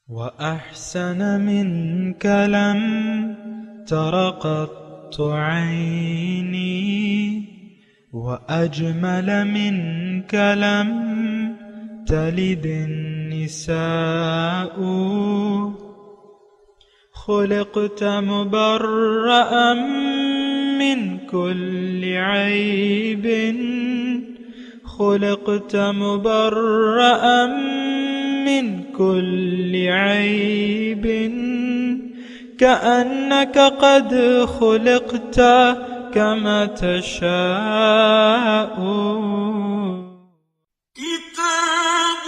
وأحسن منك لم تر قط عيني وأجمل منك لم تلد النساء خلقت مبرأ من كل عيب خلقت مبرأ من كل عيب كأنك قد خلقت كما تشاء كتاب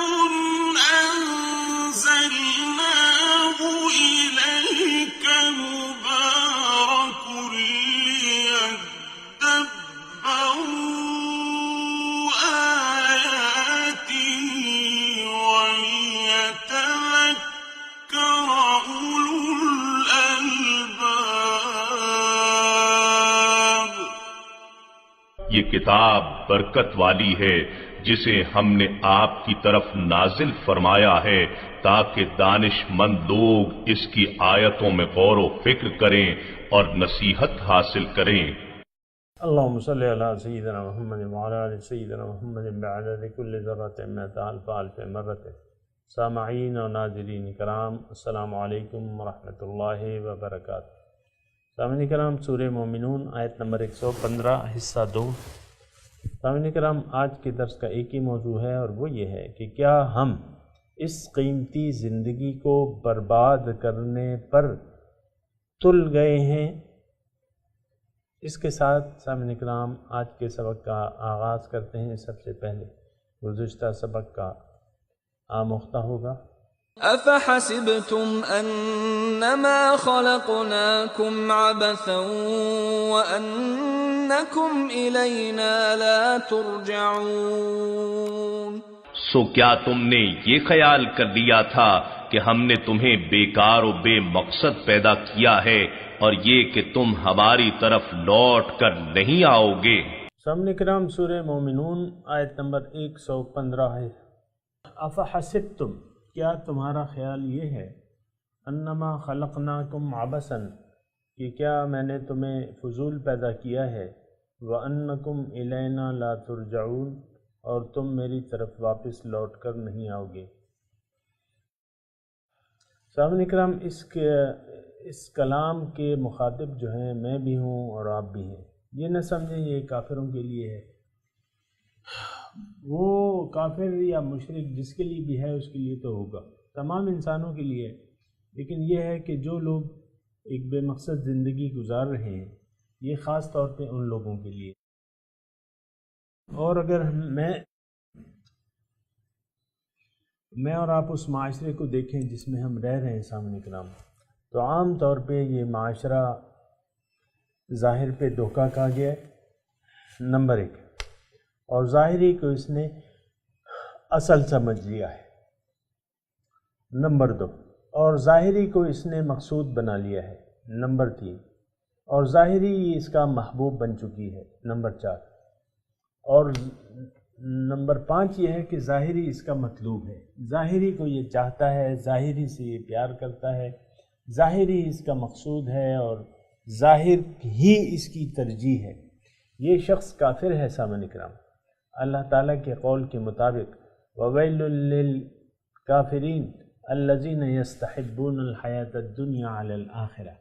أنزلناه إليك مبارك ليدبروا آياته وليتذكر أولو الألباب۔ یہ کتاب برکت والی ہے جسے ہم نے آپ کی طرف نازل فرمایا ہے تاکہ دانش مند لوگ اس کی آیتوں میں غور و فکر کریں اور نصیحت حاصل کریں۔ اللهم صل على سيدنا محمد وعلى آل سيدنا محمد بعدد كل ذرة مئة ألف ألف مرة۔ سامعین و ناظرین کرام، السلام علیکم ورحمۃ اللہ وبرکاتہ۔ سامعین کرام، سورہ مومنون آیت نمبر 115 حصہ 2۔ سامعین کرام، آج کے درس کا ایک ہی موضوع ہے اور وہ یہ ہے کہ کیا ہم اس قیمتی زندگی کو برباد کرنے پر تل گئے ہیں؟ اس کے ساتھ سامعین کرام آج کے سبق کا آغاز کرتے ہیں۔ سب سے پہلے گزشتہ سبق کا آموختہ ہوگا۔ أفحسبتم أنما خلقناكم عبثا وأنكم إلينا لا ترجعون۔ سو کیا تم نے یہ خیال کر لیا تھا کہ ہم نے تمہیں بیکار و بے مقصد پیدا کیا ہے اور یہ کہ تم ہماری طرف لوٹ کر نہیں آؤ گے؟ سامعین کرام، سورہ مومنون آیت نمبر 115 ہے۔ افحسبتم، کیا تمہارا خیال یہ ہے، انما خلقناکم عبثا، کہ کیا میں نے تمہیں فضول پیدا کیا ہے، وانکم الینا لا ترجعون، اور تم میری طرف واپس لوٹ کر نہیں آؤ گے۔ سامعین کرام، اس کلام کے مخاطب جو ہیں میں بھی ہوں اور آپ بھی ہیں۔ یہ نہ سمجھیں یہ کافروں کے لیے ہے، وہ کافر یا مشرک جس کے لیے بھی ہے اس کے لیے تو ہوگا، تمام انسانوں کے لیے، لیکن یہ ہے کہ جو لوگ ایک بے مقصد زندگی گزار رہے ہیں یہ خاص طور پہ ان لوگوں کے لیے۔ اور اگر میں اور آپ اس معاشرے کو دیکھیں جس میں ہم رہ رہے ہیں سامعین کرام، تو عام طور پہ یہ معاشرہ ظاہر پہ دھوکہ کھا گیا ہے، نمبر 1، اور ظاہری کو اس نے اصل سمجھ لیا ہے، نمبر 2، اور ظاہری کو اس نے مقصود بنا لیا ہے، نمبر 3، اور ظاہری اس کا محبوب بن چکی ہے، نمبر 4، اور نمبر 5 یہ ہے کہ ظاہری اس کا مطلوب ہے، ظاہری کو یہ چاہتا ہے، ظاہری سے یہ پیار کرتا ہے، ظاہری اس کا مقصود ہے اور ظاہر ہی اس کی ترجیح ہے۔ یہ شخص کافر ہے سامعین کرام۔ اللہ تعالیٰ کے قول کے مطابق وَوَيْلٌ لِّلْكَافِرِينَ الَّذِينَ يَسْتَحِبُّونَ الْحَيَاةَ الدُّنْيَا عَلَى الْآخِرَةِ۔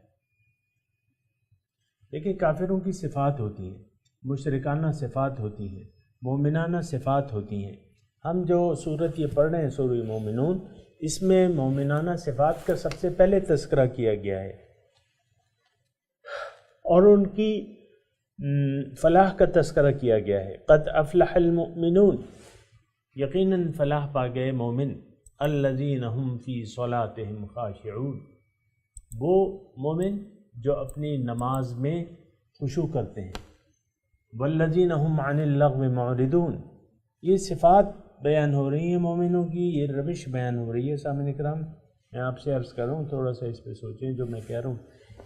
دیکھیں، کافروں کی صفات ہوتی ہیں، مشرکانہ صفات ہوتی ہیں، مومنانہ صفات ہوتی ہیں۔ ہم جو صورت یہ پڑھ رہے ہیں سورہ مومنون، اس میں مومنانہ صفات کا سب سے پہلے تذکرہ کیا گیا ہے اور ان کی فلاح کا تذکرہ کیا گیا ہے۔ قد افلح المؤمنون، یقیناً فلاح پا گئے مومن، الذین هم فی صلاتهم خاشعون، وہ مومن جو اپنی نماز میں خشوع کرتے ہیں، والذین هم عن اللغو معرضون، یہ صفات بیان ہو رہی ہیں مومنوں کی، یہ روش بیان ہو رہی ہے سامعین کرام۔ میں آپ سے عرض کر رہا ہوں، تھوڑا سا اس پہ سوچیں جو میں کہہ رہا ہوں،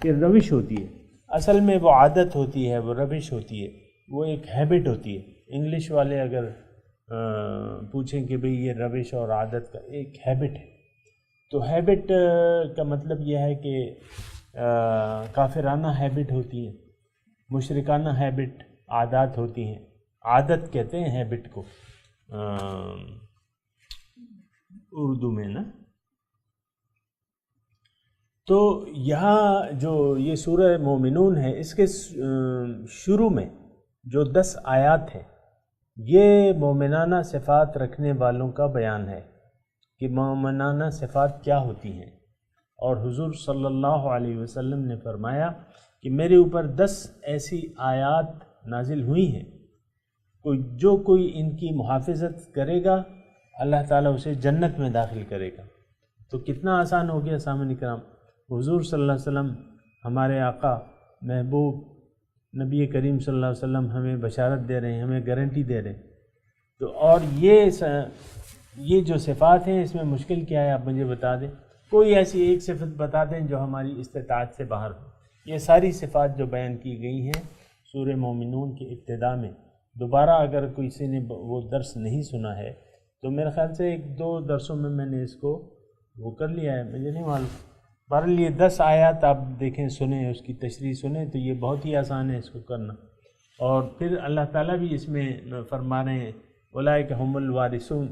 یہ روش ہوتی ہے، اصل میں وہ عادت ہوتی ہے، وہ روش ہوتی ہے، وہ ایک ہیبٹ ہوتی ہے۔ انگلش والے اگر پوچھیں کہ بھئی یہ روش اور عادت کا ایک ہیبٹ ہے، تو ہیبٹ کا مطلب یہ ہے کہ کافرانہ ہیبٹ ہوتی ہے، مشرکانہ ہیبٹ عادات ہوتی ہیں، عادت کہتے ہیں ہیبٹ کو اردو میں نا۔ تو یہاں جو یہ سورہ مومنون ہے، اس کے شروع میں جو 10 آیات ہیں یہ مومنانہ صفات رکھنے والوں کا بیان ہے کہ مومنانہ صفات کیا ہوتی ہیں، اور حضور صلی اللہ علیہ وسلم نے فرمایا کہ میرے اوپر 10 ایسی آیات نازل ہوئی ہیں، جو کوئی ان کی محافظت کرے گا اللہ تعالیٰ اسے جنت میں داخل کرے گا۔ تو کتنا آسان ہو گیا سامعین کرام، حضور صلی اللہ علیہ وسلم ہمارے آقا محبوب نبی کریم صلی اللہ علیہ وسلم ہمیں بشارت دے رہے ہیں، ہمیں گارنٹی دے رہے ہیں۔ تو اور یہ جو صفات ہیں اس میں مشکل کیا ہے آپ مجھے بتا دیں، کوئی ایسی ایک صفت بتا دیں جو ہماری استطاعت سے باہر ہو۔ یہ ساری صفات جو بیان کی گئی ہیں سورہ مومنون کی ابتدا میں، دوبارہ اگر کسی نے وہ درس نہیں سنا ہے تو میرے خیال سے 1-2 درسوں میں نے اس کو وہ کر لیا ہے، مجھے نہیں معلوم۔ بہرحال یہ 10 آیات آپ دیکھیں، سنیں، اس کی تشریح سنیں تو یہ بہت ہی آسان ہے اس کو کرنا۔ اور پھر اللہ تعالیٰ بھی اس میں فرما رہے ہیں اولئک ھم الوارثون،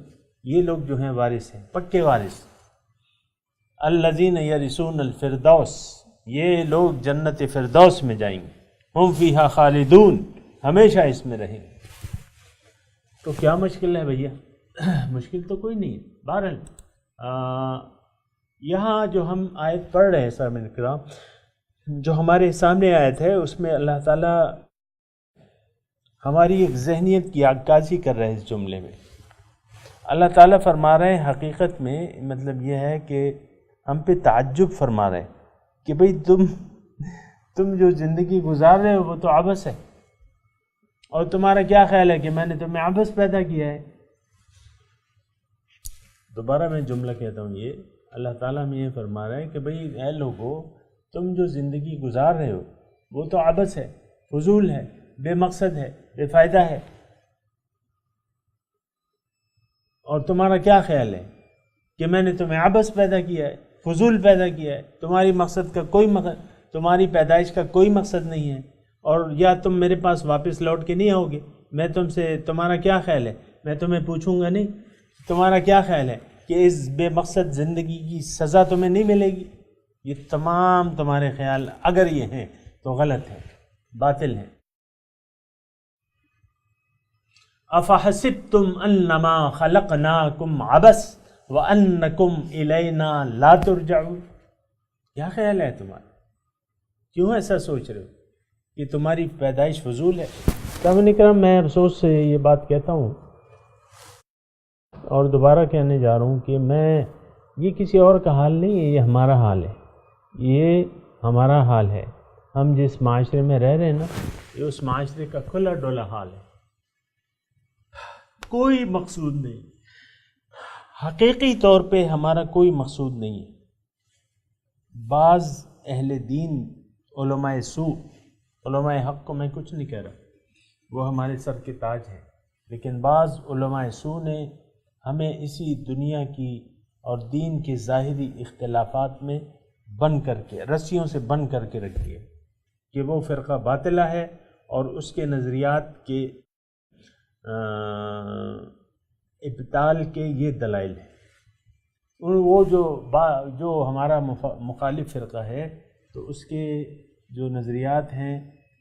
یہ لوگ جو ہیں وارث ہیں، پکے وارث، الذین یرثون الفردوس، یہ لوگ جنت فردوس میں جائیں گے، ہم فیہا خالدون، ہمیشہ اس میں رہیں گے۔ تو کیا مشکل ہے بھیا؟ مشکل تو کوئی نہیں ہے۔ بہرحال یہاں جو ہم آیت پڑھ رہے ہیں سامعین کرام، جو ہمارے سامنے آیت ہے اس میں اللہ تعالیٰ ہماری ایک ذہنیت کی عکاسی کر رہے ہیں۔ اس جملے میں اللہ تعالیٰ فرما رہے ہیں، حقیقت میں مطلب یہ ہے کہ ہم پہ تعجب فرما رہے ہیں کہ بھئی تم جو زندگی گزار رہے ہو وہ تو عبث ہے، اور تمہارا کیا خیال ہے کہ میں نے تمہیں عبث پیدا کیا ہے؟ دوبارہ میں جملہ کہتا ہوں، یہ اللہ تعالیٰ میں یہ فرما رہا ہے کہ بھئی اے لوگو، تم جو زندگی گزار رہے ہو وہ تو عبث ہے، فضول ہے، بے مقصد ہے، بے فائدہ ہے، اور تمہارا کیا خیال ہے کہ میں نے تمہیں عبث پیدا کیا ہے، فضول پیدا کیا ہے، تمہاری مقصد کا کوئی تمہاری پیدائش کا کوئی مقصد نہیں ہے، اور یا تم میرے پاس واپس لوٹ کے نہیں آؤ گے، میں تم سے تمہارا کیا خیال ہے، میں تمہیں پوچھوں گا نہیں تمہارا کیا خیال ہے کہ اس بے مقصد زندگی کی سزا تمہیں نہیں ملے گی؟ یہ تمام تمہارے خیال اگر یہ ہیں تو غلط ہیں، باطل ہیں۔ افحسبتم انما خلقناکم عبث وانکم الینا لا ترجعون، کیا خیال ہے تمہارا؟ کیوں ایسا سوچ رہے ہو کہ تمہاری پیدائش فضول ہے؟ سامعین کرام، میں افسوس سے یہ بات کہتا ہوں اور دوبارہ کہنے جا رہا ہوں کہ یہ کسی اور کا حال نہیں ہے، یہ ہمارا حال ہے، یہ ہمارا حال ہے۔ ہم جس معاشرے میں رہ رہے ہیں نا، یہ اس معاشرے کا کھلا ڈولا حال ہے، کوئی مقصود نہیں، حقیقی طور پہ ہمارا کوئی مقصود نہیں ہے۔ بعض اہل دین، علماء سوء، علماء حق کو میں کچھ نہیں کہہ رہا، وہ ہمارے سر کے تاج ہیں، لیکن بعض علماء سوء نے ہمیں اسی دنیا کی اور دین کے ظاہری اختلافات میں بند کر کے، رسیوں سے بند کر کے رکھ دیا کہ وہ فرقہ باطلہ ہے اور اس کے نظریات کے ابطال کے یہ دلائل ہیں۔ وہ جو ہمارا مخالف فرقہ ہے تو اس کے جو نظریات ہیں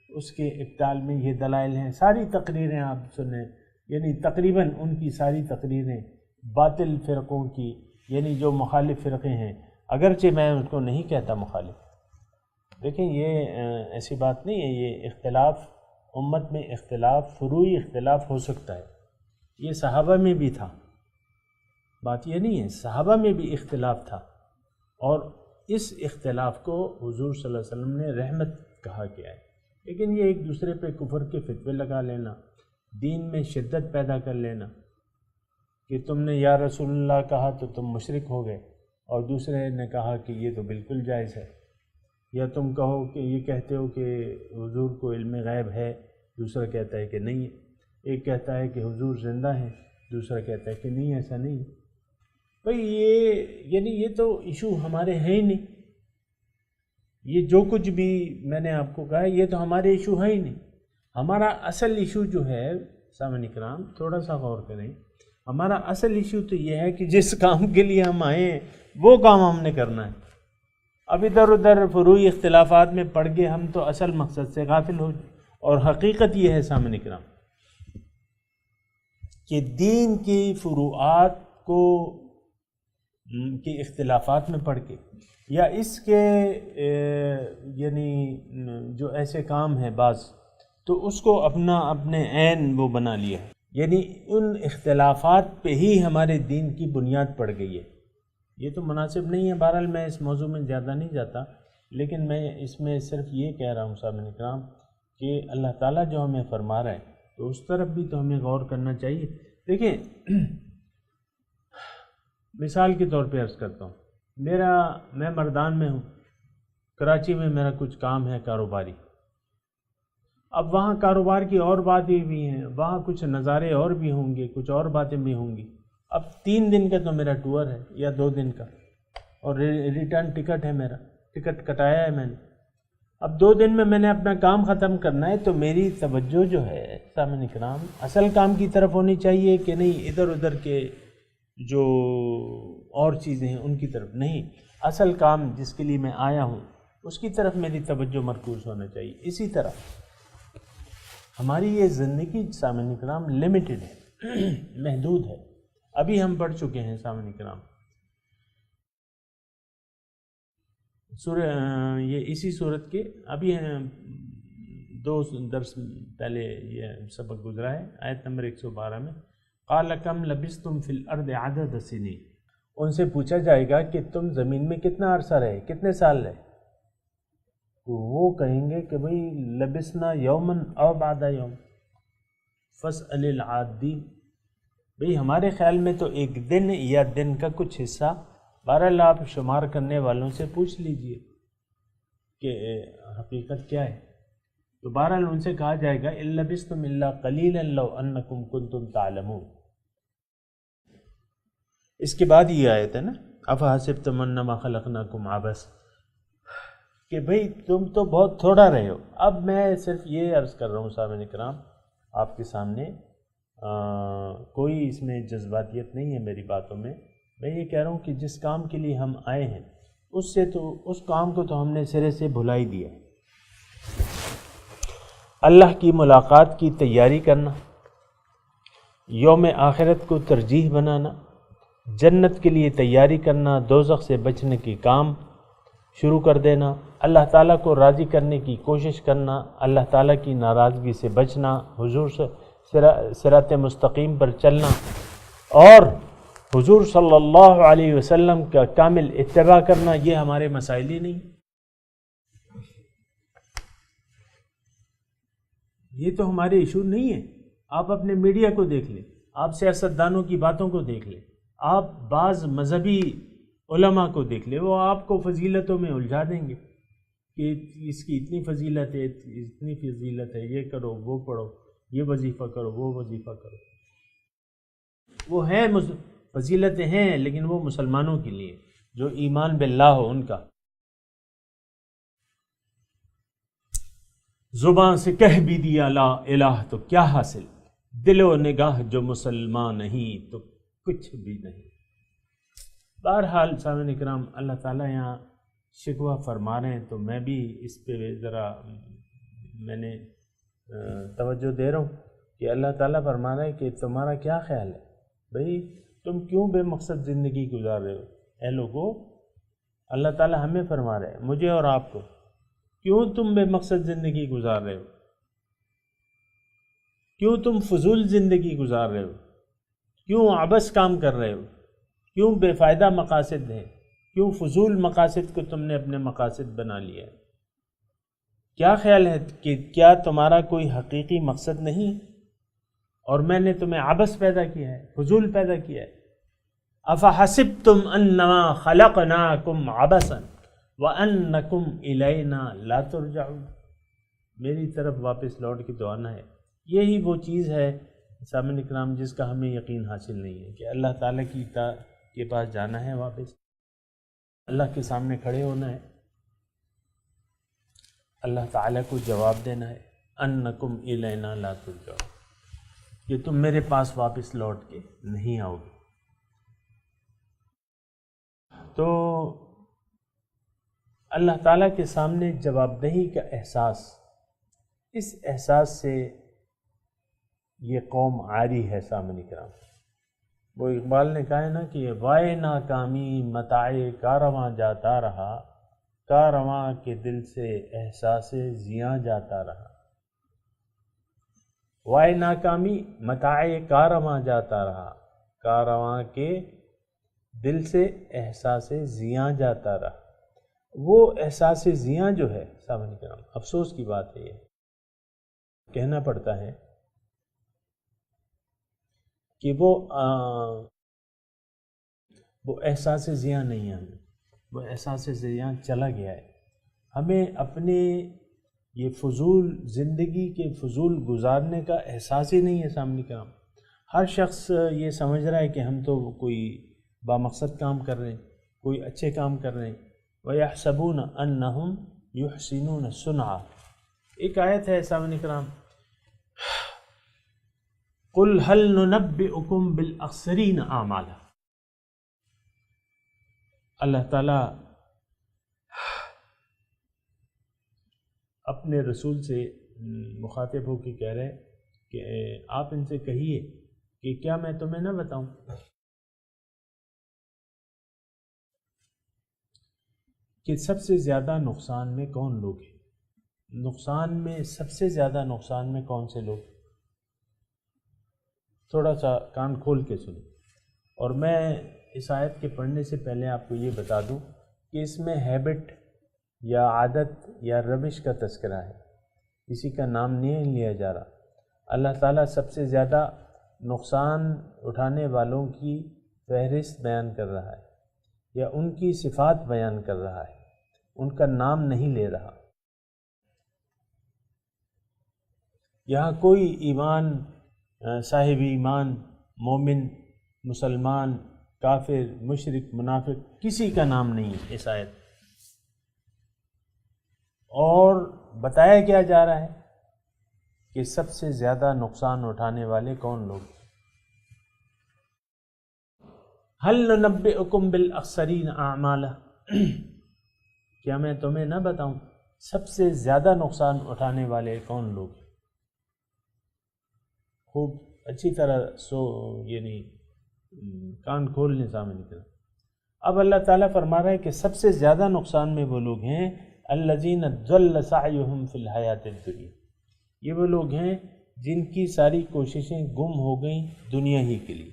اس کے ابطال میں یہ دلائل ہیں۔ ساری تقریریں آپ سنیں، یعنی تقریباً ان کی ساری تقریریں باطل فرقوں کی، یعنی جو مخالف فرقے ہیں، اگرچہ میں ان کو نہیں کہتا مخالف، دیکھیں یہ ایسی بات نہیں ہے، یہ اختلاف امت میں، اختلاف فروعی اختلاف ہو سکتا ہے، یہ صحابہ میں بھی تھا، بات یہ نہیں ہے، صحابہ میں بھی اختلاف تھا، اور اس اختلاف کو حضور صلی اللہ علیہ وسلم نے رحمت کہا گیا ہے۔ لیکن یہ ایک دوسرے پہ کفر کے فتوے لگا لینا، دین میں شدت پیدا کر لینا کہ تم نے یا رسول اللہ کہا تو تم مشرک ہو گئے، اور دوسرے نے کہا کہ یہ تو بالکل جائز ہے، یا تم کہو کہ یہ کہتے ہو کہ حضور کو علم غیب ہے، دوسرا کہتا ہے کہ نہیں ہے، ایک کہتا ہے کہ حضور زندہ ہیں، دوسرا کہتا ہے کہ نہیں ایسا نہیں ہے۔ بھئی یہ تو ایشو ہمارے ہیں ہی نہیں. یہ جو کچھ بھی میں نے آپ کو کہا یہ تو ہمارے ایشو ہے ہی نہیں. ہمارا اصل ایشو جو ہے سامعین کرام تھوڑا سا غور کریں، ہمارا اصل ایشو تو یہ ہے کہ جس کام کے لیے ہم آئے ہیں وہ کام ہم نے کرنا ہے. اب ادھر ادھر فروعی اختلافات میں پڑ کے ہم تو اصل مقصد سے غافل ہو جائیں. اور حقیقت یہ ہے سامعین کرام کہ دین کی فروعات کو کی اختلافات میں پڑھ کے یا اس کے یعنی جو ایسے کام ہیں بعض تو اس کو اپنے عین وہ بنا لیا ہے. یعنی ان اختلافات پہ ہی ہمارے دین کی بنیاد پڑ گئی ہے. یہ تو مناسب نہیں ہے. بہرحال میں اس موضوع میں زیادہ نہیں جاتا، لیکن میں اس میں صرف یہ کہہ رہا ہوں سامعین اکرام کہ اللہ تعالیٰ جو ہمیں فرما رہا ہے تو اس طرف بھی تو ہمیں غور کرنا چاہیے. دیکھیں مثال کے طور پہ عرض کرتا ہوں، میں مردان میں ہوں، کراچی میں میرا کچھ کام ہے کاروباری. اب وہاں کاروبار کی اور باتیں بھی ہیں، وہاں کچھ نظارے اور بھی ہوں گے، کچھ اور باتیں بھی ہوں گی. اب 3 دن کا تو میرا ٹور ہے یا 2 دن کا، اور ریٹرن ٹکٹ ہے، میرا ٹکٹ کٹایا ہے میں نے. اب 2 دن میں میں نے اپنا کام ختم کرنا ہے تو میری توجہ جو ہے سامعین اکرام اصل کام کی طرف ہونی چاہیے کہ نہیں ادھر ادھر کے جو اور چیزیں ہیں ان کی طرف نہیں. اصل کام جس کے لیے میں آیا ہوں اس کی طرف میری توجہ مرکوز ہونا چاہیے. اسی طرح ہماری یہ زندگی سامعین اکرام لمیٹڈ ہے، محدود ہے. ابھی ہم پڑھ چکے ہیں سامعین اکرام یہ اسی صورت کے ابھی 2 درس پہلے یہ سبق گزرا ہے، آیت نمبر 112 میں قال کم لبثتم فی الارض عدد سنین. ان سے پوچھا جائے گا کہ تم زمین میں کتنا عرصہ رہے، کتنے سال رہے. تو وہ کہیں گے کہ بھئی لبثنا یوما او بعد یوم فاسأل العادین. بھئی ہمارے خیال میں تو ایک دن یا دن کا کچھ حصہ، بہرحال آپ شمار کرنے والوں سے پوچھ لیجئے کہ حقیقت کیا ہے. تو بہرحال ان سے کہا جائے گا اِن لبثتم الا قلیلا لو انکم کنتم تعلمون. اس کے بعد یہ آیت ہے نا افحسبتم انما خلقناکم عبث، کہ بھئی تم تو بہت تھوڑا رہے ہو. اب میں صرف یہ عرض کر رہا ہوں سامعین کرام آپ کے سامنے، کوئی اس میں جذباتیت نہیں ہے میری باتوں میں. میں یہ کہہ رہا ہوں کہ جس کام کے لیے ہم آئے ہیں اس کام کو تو ہم نے سرے سے بھلا ہی دیا ہے. اللہ کی ملاقات کی تیاری کرنا، یوم آخرت کو ترجیح بنانا، جنت کے لیے تیاری کرنا، دوزخ سے بچنے کے کام شروع کر دینا، اللہ تعالیٰ کو راضی کرنے کی کوشش کرنا، اللہ تعالیٰ کی ناراضگی سے بچنا، حضور سے صراط مستقیم پر چلنا، اور حضور صلی اللہ علیہ وسلم کا کامل اتباع کرنا، یہ ہمارے مسائل ہی نہیں. یہ تو ہمارے ایشو نہیں ہے. آپ اپنے میڈیا کو دیکھ لیں، آپ سیاستدانوں کی باتوں کو دیکھ لیں، آپ بعض مذہبی علماء کو دیکھ لیں، وہ آپ کو فضیلتوں میں الجھا دیں گے کہ اس کی اتنی فضیلت ہے، اتنی فضیلت ہے، یہ کرو، وہ پڑھو، یہ وظیفہ کرو، وہ وظیفہ کرو. وہ ہیں فضیلتیں ہیں، لیکن وہ مسلمانوں کے لیے جو ایمان باللہ ہو ان کا. زبان سے کہہ بھی دیا لا الہ تو کیا حاصل، دل و نگاہ جو مسلمان نہیں تو کچھ بھی نہیں. بہرحال سامعین اکرام اللہ تعالیٰ یہاں شکوہ فرما رہے ہیں تو میں بھی اس پہ ذرا میں نے توجہ دے رہا ہوں کہ اللہ تعالیٰ فرما رہے ہیں کہ تمہارا کیا خیال ہے بھئی، تم کیوں بے مقصد زندگی گزار رہے ہو. اے لوگو، اللہ تعالیٰ ہمیں فرما رہے ہیں، مجھے اور آپ کو، کیوں تم بے مقصد زندگی گزار رہے ہو، کیوں تم فضول زندگی گزار رہے ہو، کیوں عبث کام کر رہے ہو، کیوں بے فائدہ مقاصد ہیں، کیوں فضول مقاصد کو تم نے اپنے مقاصد بنا لیا ہے. کیا خیال ہے کہ کیا تمہارا کوئی حقیقی مقصد نہیں اور میں نے تمہیں عبث پیدا کیا ہے، فضول پیدا کیا ہے. افحسبتم انما خلقناکم عبثا وانکم الینا لا ترجعون. میری طرف واپس لوٹ کے تو آنا ہے. یہی وہ چیز ہے سامعین اکرام جس کا ہمیں یقین حاصل نہیں ہے کہ اللہ تعالیٰ کی کے پاس جانا ہے واپس، اللہ کے سامنے کھڑے ہونا ہے، اللہ تعالیٰ کو جواب دینا ہے، انکم الینا لا ترجعون، کہ تم میرے پاس واپس لوٹ کے نہیں آؤ گے۔ تو اللہ تعالیٰ کے سامنے جواب دہی کا احساس، اس احساس سے یہ قوم عاری ہے سامنے کرام۔ وہ اقبال نے کہا ہے نا کہ وائے ناکامی متاع کارواں جاتا رہا، کارواں کے دل سے احساس زیاں جاتا رہا۔ وائے ناکامی متاع کارواں جاتا رہا، کارواں کے دل سے احساس زیاں جاتا رہا۔ وہ احساس زیاں جو ہے سامنے کرام، افسوس کی بات ہے، یہ کہنا پڑتا ہے کہ وہ احساس زیاں نہیں ہے، ہمیں وہ احساس زیاں چلا گیا ہے۔ ہمیں اپنے یہ فضول زندگی کے فضول گزارنے کا احساس ہی نہیں ہے سامنے کرام۔ ہر شخص یہ سمجھ رہا ہے کہ ہم تو کوئی بامقصد کام کر رہے ہیں، کوئی اچھے کام کر رہے ہیں۔ وَيَحْسَبُونَ أَنَّهُمْ يُحْسِنُونَ صُنْعًا، ایک آیت ہے سامنے کرام، قُلْ هَلْ نُنَبِّئُكُمْ بِالْأَخْسَرِينَ أَعْمَالًا۔ اللہ تعالیٰ اپنے رسول سے مخاطب ہو کے کہہ رہے کہ آپ ان سے کہیے کہ کیا میں تمہیں نہ بتاؤں کہ سب سے زیادہ نقصان میں کون لوگ ہیں؟ نقصان میں سب سے زیادہ نقصان میں کون سے لوگ؟ تھوڑا سا کان کھول کے سنیں، اور میں اس آیت کے پڑھنے سے پہلے آپ کو یہ بتا دوں کہ اس میں ہیبٹ یا عادت یا روش کا تذکرہ ہے، کسی کا نام نہیں لیا جا رہا۔ اللہ تعالیٰ سب سے زیادہ نقصان اٹھانے والوں کی فہرست بیان کر رہا ہے یا ان کی صفات بیان کر رہا ہے، ان کا نام نہیں لے رہا۔ یہاں کوئی ایمان، صاحب ایمان، مومن، مسلمان، کافر، مشرک، منافق، کسی کا نام نہیں ہے اس آیت۔ اور بتایا کیا جا رہا ہے کہ سب سے زیادہ نقصان اٹھانے والے کون لوگ؟ هل ننبئکم بالاخسرین اعمالا، کیا میں تمہیں نہ بتاؤں سب سے زیادہ نقصان اٹھانے والے کون لوگ؟ خوب اچھی طرح یعنی کان کھولنے سامنے کریں۔ اب اللہ تعالیٰ فرما رہا ہے کہ سب سے زیادہ نقصان میں وہ لوگ ہیں الذین ضل سعیہم فی الحیات الدنیا، یہ وہ لوگ ہیں جن کی ساری کوششیں گم ہو گئیں دنیا ہی کے لیے،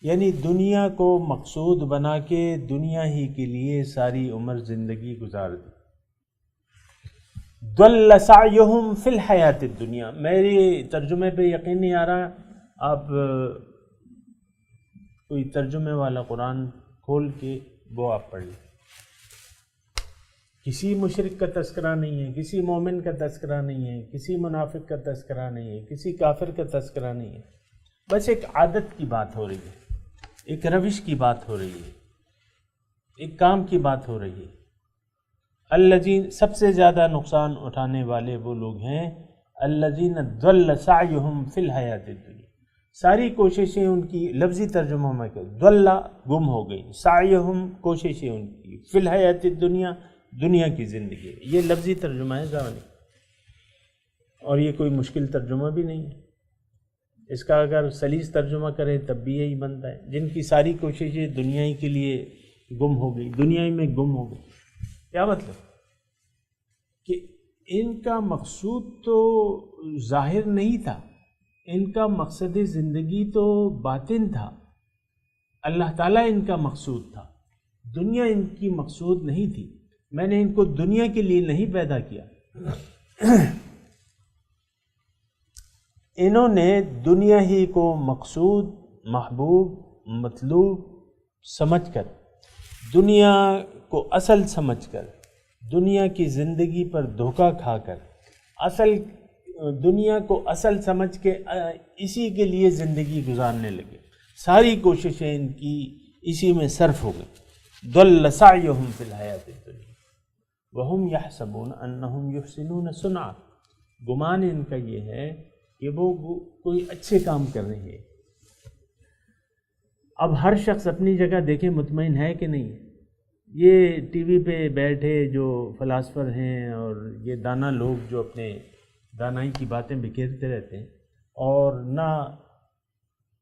یعنی دنیا کو مقصود بنا کے دنیا ہی کے لیے ساری عمر زندگی گزار دی۔ ضل سعیہم فی الحیات الدنیا، میری ترجمے پہ یقین نہیں آ رہا، آپ کوئی ترجمے والا قرآن کھول کے وہ آپ پڑھ لیں۔ کسی مشرک کا تذکرہ نہیں ہے، کسی مومن کا تذکرہ نہیں ہے، کسی منافق کا تذکرہ نہیں ہے، کسی کافر کا تذکرہ نہیں ہے، بس ایک عادت کی بات ہو رہی ہے، ایک روش کی بات ہو رہی ہے، ایک کام کی بات ہو رہی ہے۔ الذین، سب سے زیادہ نقصان اٹھانے والے وہ لوگ ہیں الذین ضل سعیہم فی الحیات الدنیا، ساری کوششیں ان کی، لفظی ترجمہ میں کہ ضل گم ہو گئی، سعیہم کوششیں ان کی، فی الحیات الدنیا دنیا کی زندگی، یہ لفظی ترجمہ ہے زمانی، اور یہ کوئی مشکل ترجمہ بھی نہیں ہے۔ اس کا اگر سلیس ترجمہ کریں تب بھی یہی بنتا ہے، جن کی ساری کوششیں دنیا ہی کے لیے گم ہو گئی، دنیا ہی میں گم ہو گئی۔ کیا مطلب؟ کہ ان کا مقصود تو ظاہر نہیں تھا، ان کا مقصد زندگی تو باطن تھا، اللہ تعالیٰ ان کا مقصود تھا، دنیا ان کی مقصود نہیں تھی۔ میں نے ان کو دنیا کے لیے نہیں پیدا کیا، انہوں نے دنیا ہی کو مقصود، محبوب، مطلوب سمجھ کر، دنیا کو اصل سمجھ کر، دنیا کی زندگی پر دھوکہ کھا کر، اصل دنیا کو اصل سمجھ کے اسی کے لیے زندگی گزارنے لگے، ساری کوششیں ان کی اسی میں صرف ہو گئی. ضل سعیہم فی الحیات الدنیا وہم یحسبون انہم یحسنون صنعا، گمان ان کا یہ ہے کہ وہ کوئی اچھے کام کر رہے ہیں. اب ہر شخص اپنی جگہ دیکھیں مطمئن ہے کہ نہیں. یہ ٹی وی پہ بیٹھے جو فلاسفر ہیں اور یہ دانا لوگ جو اپنے دانائی کی باتیں بکھیرتے رہتے ہیں، اور نہ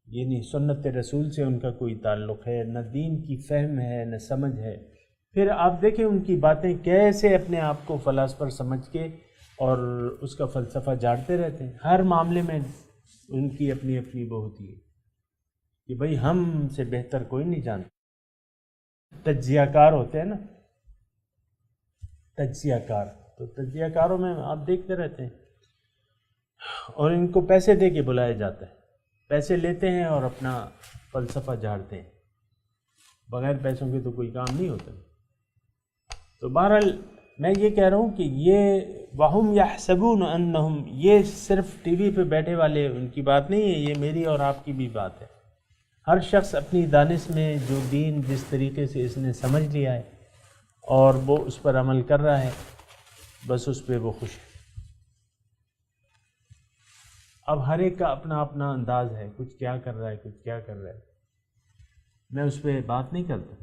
یعنی سنت رسول سے ان کا کوئی تعلق ہے، نہ دین کی فہم ہے، نہ سمجھ ہے، پھر آپ دیکھیں ان کی باتیں کیسے اپنے آپ کو فلاسفر سمجھ کے اور اس کا فلسفہ جاڑتے رہتے ہیں. ہر معاملے میں ان کی اپنی اپنی وہ ہوتی ہے کہ بھئی ہم سے بہتر کوئی نہیں جانتا. تجزیہ کار ہوتے ہیں نا، تجزیہ کار، تو تجزیہ کاروں میں آپ دیکھتے رہتے ہیں، اور ان کو پیسے دے کے بلایا جاتا ہے، پیسے لیتے ہیں اور اپنا فلسفہ جھاڑتے ہیں. بغیر پیسوں کے تو کوئی کام نہیں ہوتا. تو بہرحال میں یہ کہہ رہا ہوں کہ یہ وَهُمْ يَحْسَبُونَ أَنَّهُمْ، یہ صرف ٹی وی پہ بیٹھے والے ان کی بات نہیں ہے، یہ میری اور آپ کی بھی بات ہے. ہر شخص اپنی دانش میں جو دین جس طریقے سے اس نے سمجھ لیا ہے اور وہ اس پر عمل کر رہا ہے، بس اس پہ وہ خوش ہے. اب ہر ایک کا اپنا اپنا انداز ہے، کچھ کیا کر رہا ہے، کچھ کیا کر رہا ہے، میں اس پہ بات نہیں کرتا.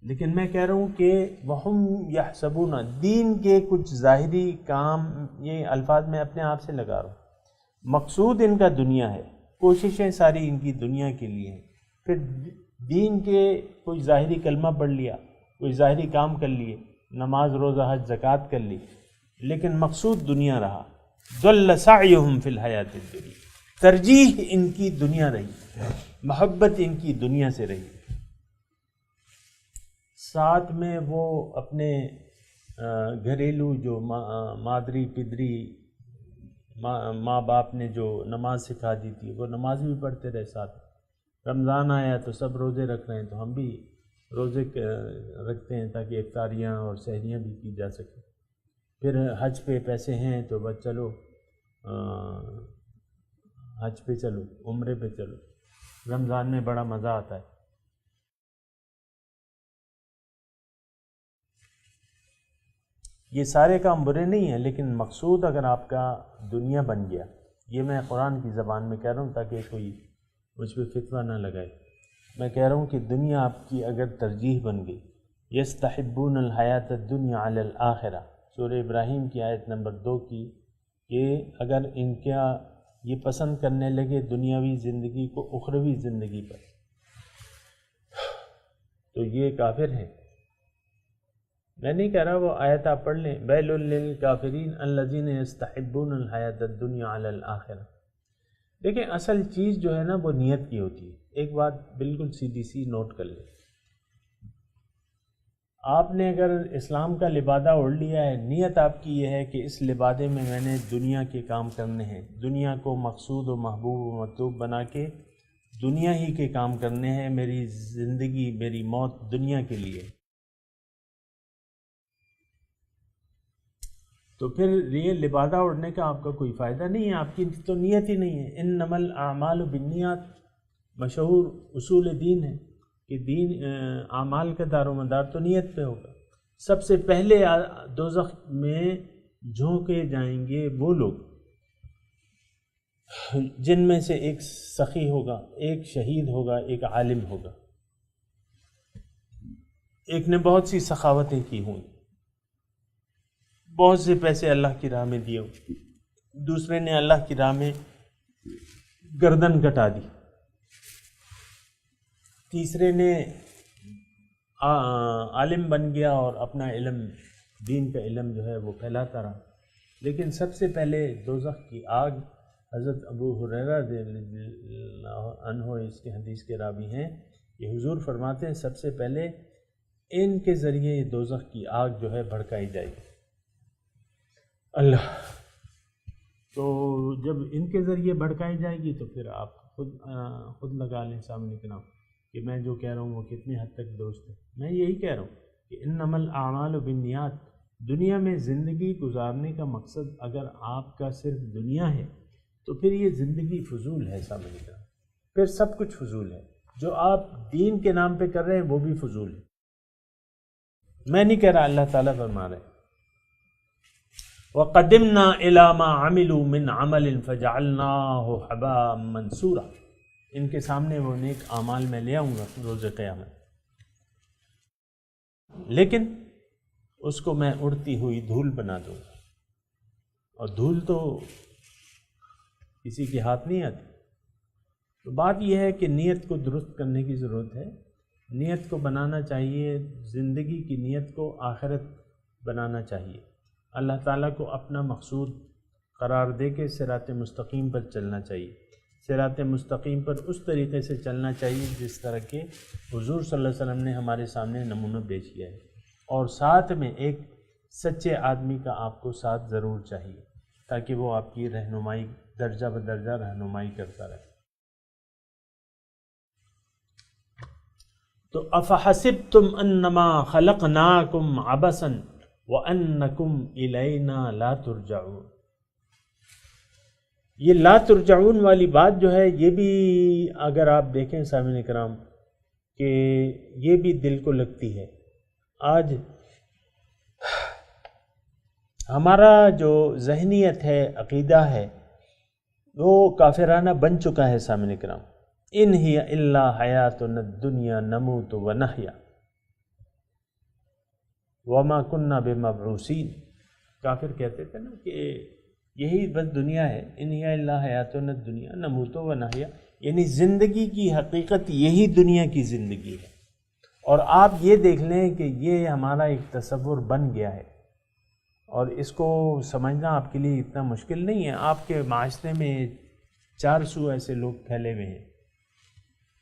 لیکن میں کہہ رہا ہوں کہ وَهُمْ يَحْسَبُونَ، دین کے کچھ ظاہری کام، یہ الفاظ میں اپنے آپ سے لگا رہا ہوں، مقصود ان کا دنیا ہے، کوششیں ساری ان کی دنیا کے لیے ہیں. پھر دین کے کوئی ظاہری کلمہ پڑھ لیا، کوئی ظاہری کام کر لیے، نماز روزہ حج زکوٰۃ کر لی، لیکن مقصود دنیا رہا. ضل سعیہم فی الحیات الدنیا، ترجیح ان کی دنیا رہی، محبت ان کی دنیا سے رہی. ساتھ میں وہ اپنے گھریلو جو مادری پدری ماں باپ نے جو نماز سکھا دی تھی، وہ نماز بھی پڑھتے رہے. ساتھ رمضان آیا تو سب روزے رکھ رہے ہیں، تو ہم بھی روزے رکھتے ہیں تاکہ افطاریاں اور سحریاں بھی کی جا سکیں. پھر حج پہ پیسے ہیں تو بس چلو حج پہ چلو، عمرے پہ چلو. رمضان میں بڑا مزہ آتا ہے. یہ سارے کام برے نہیں ہیں، لیکن مقصود اگر آپ کا دنیا بن گیا، یہ میں قرآن کی زبان میں کہہ رہا ہوں تاکہ کوئی مجھ پہ فتویٰ نہ لگائے. میں کہہ رہا ہوں کہ دنیا آپ کی اگر ترجیح بن گئی، یستحبون الحیات الدنیا علی الآخرہ، سورہ ابراہیم کی آیت نمبر 2 کی، کہ اگر ان کا یہ پسند کرنے لگے دنیاوی زندگی کو اخروی زندگی پر، تو یہ کافر ہیں. میں نہیں کہہ رہا، وہ آیت آپ پڑھ لیں، ویل للکافرین الذین یستحبون الحیات الدنیا علی الآخرہ. دیکھیں اصل چیز جو ہے نا وہ نیت کی ہوتی ہے. ایک بات بالکل سیدھی سی نوٹ کر لیں، آپ نے اگر اسلام کا لبادہ اوڑھ لیا ہے، نیت آپ کی یہ ہے کہ اس لبادے میں میں نے دنیا کے کام کرنے ہیں، دنیا کو مقصود و محبوب و مطلوب بنا کے دنیا ہی کے کام کرنے ہیں، میری زندگی میری موت دنیا کے لیے، تو پھر یہ لبادہ اوڑھنے کا آپ کا کوئی فائدہ نہیں ہے. آپ کی تو نیت ہی نہیں ہے. انما الاعمال بالنیات مشہور اصول دین ہے کہ دین اعمال کا دار و مدار تو نیت پہ ہوگا. سب سے پہلے دوزخ میں جھونکے جائیں گے وہ لوگ جن میں سے ایک سخی ہوگا، ایک شہید ہوگا، ایک عالم ہوگا. ایک نے بہت سی سخاوتیں کی ہوں، بہت سے پیسے اللہ کی راہ میں دیے ہوں، دوسرے نے اللہ کی راہ میں گردن کٹا دی، تیسرے نے عالم بن گیا اور اپنا علم، دین کا علم جو ہے وہ پھیلاتا رہا. لیکن سب سے پہلے دوزخ کی آگ، حضرت ابو ہریرہ رضی اللہ عنہ اس کے حدیث کے راوی ہیں، یہ حضور فرماتے ہیں سب سے پہلے ان کے ذریعے دوزخ کی آگ جو ہے بھڑکائی جائے گی. اللہ، تو جب ان کے ذریعے بھڑکائی جائے گی تو پھر آپ خود لگا لیں سامنے کے نام کہ میں جو کہہ رہا ہوں وہ کتنی حد تک درست ہے. میں یہی کہہ رہا ہوں کہ انما الاعمال بالنیات، دنیا میں زندگی گزارنے کا مقصد اگر آپ کا صرف دنیا ہے تو پھر یہ زندگی فضول ہے، سامنے کا پھر سب کچھ فضول ہے. جو آپ دین کے نام پہ کر رہے ہیں وہ بھی فضول ہے. میں نہیں کہہ رہا، اللہ تعالیٰ فرما رہے ہیں وَقَدِمْنَا إِلَى مَا عَمِلُوا مِنْ عَمَلٍ فَجَعَلْنَاهُ حَبَاءً مَنْثُورًا. ان کے سامنے وہ نیک اعمال میں لے آؤں گا روز قیامت، لیکن اس کو میں اڑتی ہوئی دھول بنا دوں گا. اور دھول تو کسی کے ہاتھ نہیں آتی. تو بات یہ ہے کہ نیت کو درست کرنے کی ضرورت ہے. نیت کو بنانا چاہیے، زندگی کی نیت کو آخرت بنانا چاہیے. اللہ تعالیٰ کو اپنا مقصود قرار دے کے صراط مستقیم پر چلنا چاہیے. صراط مستقیم پر اس طریقے سے چلنا چاہیے جس طرح کہ حضور صلی اللہ علیہ وسلم نے ہمارے سامنے نمونہ پیش کیا ہے. اور ساتھ میں ایک سچے آدمی کا آپ کو ساتھ ضرور چاہیے تاکہ وہ آپ کی رہنمائی درجہ بدرجہ رہنمائی کرتا رہے. تو افحسبتم انما خلقناکم عبثا وانکم الینا لا ترجعون. یہ لا ترجعون والی بات جو ہے یہ بھی اگر آپ دیکھیں سامعین کرام کہ یہ بھی دل کو لگتی ہے. آج ہمارا جو ذہنیت ہے، عقیدہ ہے، وہ کافرانہ بن چکا ہے سامعین کرام. ان ہی الا حیاتنا الدنیا نموت ونحیا وما کننا بمبعوثین. کافر کہتے تھے نا کہ یہی بس دنیا ہے، ان ہی الا حیاتنا الدنیا نموت ونحیا، یعنی زندگی کی حقیقت یہی دنیا کی زندگی ہے. اور آپ یہ دیکھ لیں کہ یہ ہمارا ایک تصور بن گیا ہے اور اس کو سمجھنا آپ کے لیے اتنا مشکل نہیں ہے. آپ کے معاشرے میں 400 ایسے لوگ پھیلے ہوئے ہیں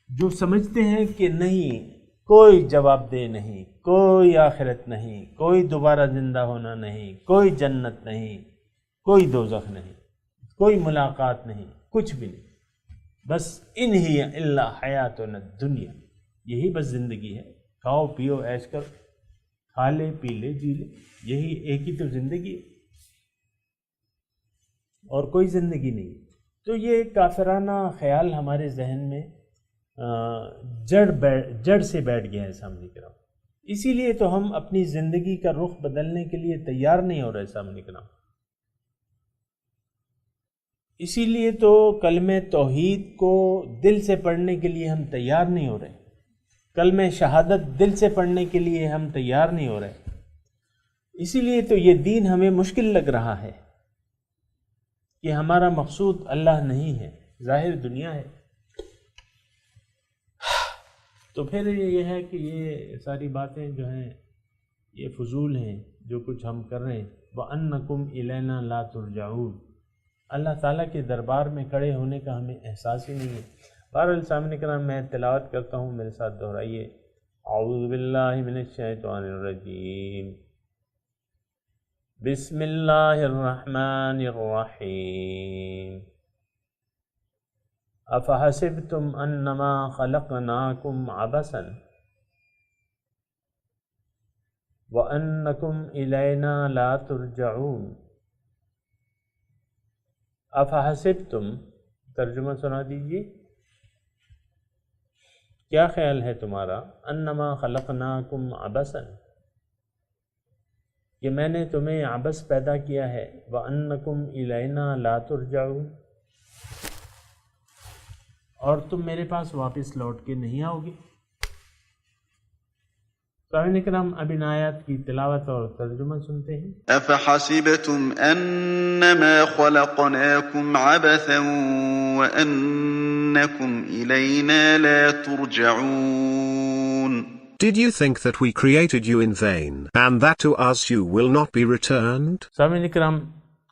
جو سمجھتے ہیں کہ نہیں، کوئی جواب دہ نہیں، کوئی آخرت نہیں، کوئی دوبارہ زندہ ہونا نہیں، کوئی جنت نہیں، کوئی دوزخ نہیں، کوئی ملاقات نہیں، کچھ بھی نہیں. بس ان ہی الا حیاتنا الدنیا، یہی بس زندگی ہے. کھاؤ پیو عیش کر، کھا لے پی لے جی لے، یہی ایک ہی تو زندگی ہے اور کوئی زندگی نہیں. تو یہ کافرانہ خیال ہمارے ذہن میں جڑ سے بیٹھ گیا ہے سامنے کرام. اسی لیے تو ہم اپنی زندگی کا رخ بدلنے کے لیے تیار نہیں ہو رہے سامنے کرام. اسی لیے تو کلمہ توحید کو دل سے پڑھنے کے لیے ہم تیار نہیں ہو رہے، کلمہ شہادت دل سے پڑھنے کے لیے ہم تیار نہیں ہو رہے. اسی لیے تو یہ دین ہمیں مشکل لگ رہا ہے کہ ہمارا مقصود اللہ نہیں ہے، ظاہر دنیا ہے. تو پھر یہ ہے کہ یہ ساری باتیں جو ہیں یہ فضول ہیں جو کچھ ہم کر رہے ہیں. وَأَنَّكُمْ إِلَيْنَا لَا تُرْجَعُونَ. اللہ تعالیٰ کے دربار میں کھڑے ہونے کا ہمیں احساس ہی نہیں ہے. بہرحال سامنے کرام میں تلاوت کرتا ہوں، میرے ساتھ دہرائیے. اعوذ باللہ من الشیطان الرجیم، بسم اللہ الرحمن الرحیم. افحسبتم انما خلقناکم عبثا وانکم الینا لا ترجعون. افحسبتم، ترجمہ سنا دیجیے. کیا خیال ہے تمہارا؟ انما خلقناکم عبثا، کہ میں نے تمہیں عبث پیدا کیا ہے. وانکم الینا لا ترجعون، اور تم میرے پاس واپس لوٹ کے نہیں آؤ گے. سامعین کرام اب ان آیات کی تلاوت اور ترجمہ سنتے ہیں. افحسبتم انما خلقناكم عبثا وانكم الينا لا ترجعون. Did you think that we created you in vain, and that to us you will not be returned? سامعین کرام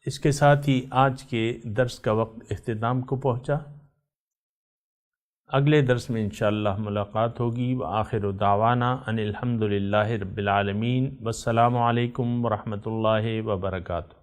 اس کے ساتھ ہی آج کے درس کا وقت اختتام کو پہنچا. اگلے درس میں انشاءاللہ ملاقات ہوگی. وآخر دعوانا ان الحمدللہ رب العالمین، والسلام علیکم ورحمۃ اللہ وبرکاتہ.